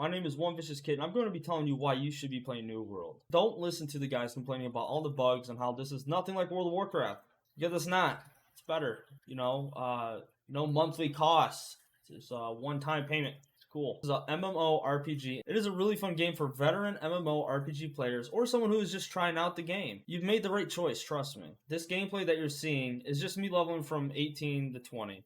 My name is One Vicious Kid, and I'm going to be telling you why you should be playing New World. Don't listen to the guys complaining about all the bugs and how this is nothing like World of Warcraft. Because it's not. It's better. No monthly costs. It's a one-time payment. It's cool. It's a MMORPG. It is a really fun game for veteran MMORPG players or someone who is just trying out the game. You've made the right choice, trust me. This gameplay that you're seeing is just me leveling from 18 to 20,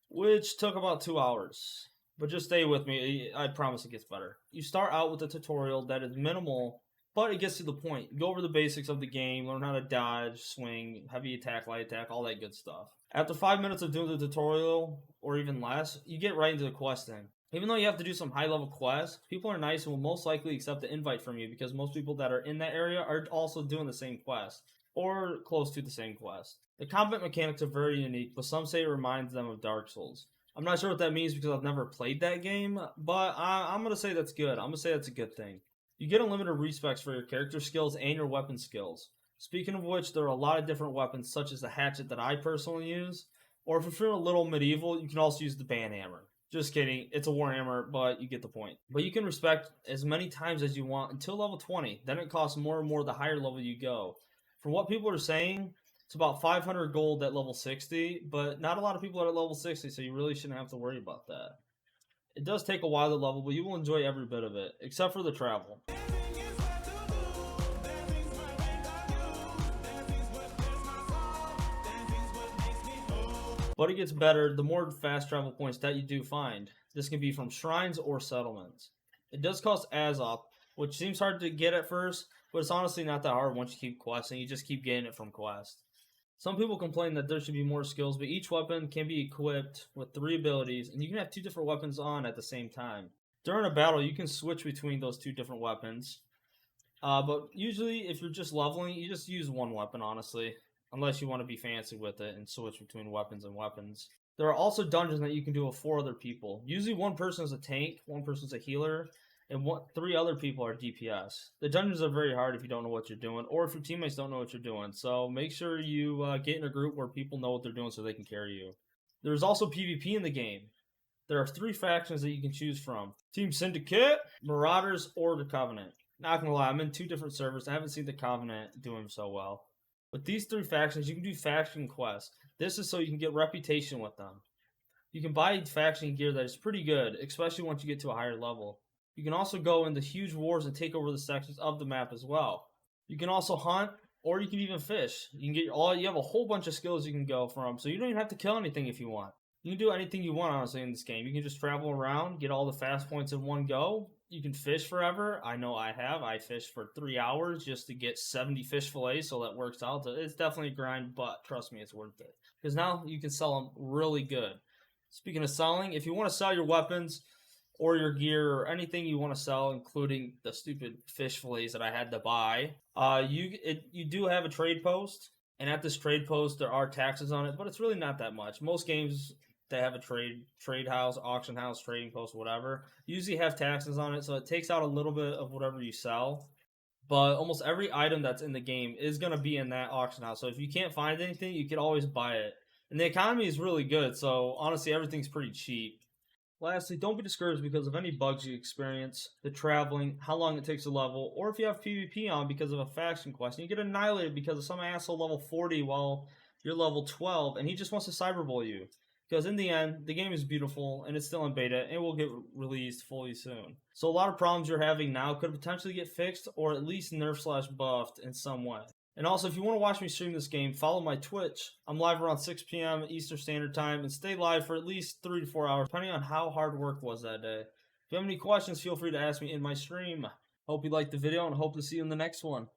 which took about 2 hours. But just stay with me, I promise it gets better. You start out with a tutorial that is minimal, but it gets to the point. You go over the basics of the game, learn how to dodge, swing, heavy attack, light attack, all that good stuff. After 5 minutes of doing the tutorial, or even less, you get right into the questing. Even though you have to do some high-level quests, people are nice and will most likely accept the invite from you because most people that are in that area are also doing the same quest, or close to the same quest. The combat mechanics are very unique, but some say it reminds them of Dark Souls. I'm not sure what that means because I've never played that game, but I'm going to say that's good. I'm going to say that's a good thing. You get unlimited respecs for your character skills and your weapon skills. Speaking of which, there are a lot of different weapons, such as the hatchet that I personally use, or if you're feeling a little medieval, you can also use the banhammer. Just kidding, it's a warhammer, but you get the point. But you can respect as many times as you want until level 20. Then it costs more and more the higher level you go. From what people are saying, it's about 500 gold at level 60, but not a lot of people are at level 60, so you really shouldn't have to worry about that. It does take a while to level, but you will enjoy every bit of it, except for the travel. But it gets better the more fast travel points that you do find. This can be from shrines or settlements. It does cost Azop, which seems hard to get at first, but it's honestly not that hard once you keep questing. You just keep getting it from quest. Some people complain that there should be more skills, but each weapon can be equipped with 3 abilities, and you can have 2 different weapons on at the same time. During a battle, you can switch between those 2 different weapons. But usually, if you're just leveling, you just use one weapon, honestly. Unless you want to be fancy with it and switch between weapons and weapons. There are also dungeons that you can do with 4 other people. Usually one person is a tank, one person is a healer, and 3 other people are DPS. The dungeons are very hard if you don't know what you're doing, or if your teammates don't know what you're doing. So make sure you get in a group where people know what they're doing so they can carry you. There's also PvP in the game. There are 3 factions that you can choose from. Team Syndicate, Marauders, or the Covenant. Not gonna lie, I'm in 2 different servers. I haven't seen the Covenant doing so well. With these 3 factions, you can do faction quests. This is so you can get reputation with them. You can buy faction gear that is pretty good, especially once you get to a higher level. You can also go into huge wars and take over the sections of the map as well. You can also hunt, or you can even fish. You have a whole bunch of skills you can go from, so you don't even have to kill anything if you want. You can do anything you want, honestly, in this game. You can just travel around, get all the fast points in one go. You can fish forever. I know I have. I fished for 3 hours just to get 70 fish fillets, so that works out. It's definitely a grind, but trust me, it's worth it. Because now you can sell them really good. Speaking of selling, if you want to sell your weapons or your gear or anything you want to sell, including the stupid fish fillets that I had to buy, you do have a trade post. And at this trade post, there are taxes on it, but it's really not that much. Most games, they have a trade house, auction house, trading post, whatever. Usually have taxes on it, so it takes out a little bit of whatever you sell. But almost every item that's in the game is going to be in that auction house. So if you can't find anything, you can always buy it. And the economy is really good, so honestly, everything's pretty cheap. Lastly, don't be discouraged because of any bugs you experience, the traveling, how long it takes to level, or if you have PvP on because of a faction quest, and you get annihilated because of some asshole level 40 while you're level 12, and he just wants to cyberbully you. Because in the end, the game is beautiful, and it's still in beta, and it will get released fully soon. So a lot of problems you're having now could potentially get fixed, or at least nerfed/buffed in some way. And also, if you want to watch me stream this game, follow my Twitch. I'm live around 6 p.m. Eastern Standard Time, and stay live for at least 3 to 4 hours, depending on how hard work was that day. If you have any questions, feel free to ask me in my stream. Hope you liked the video, and hope to see you in the next one.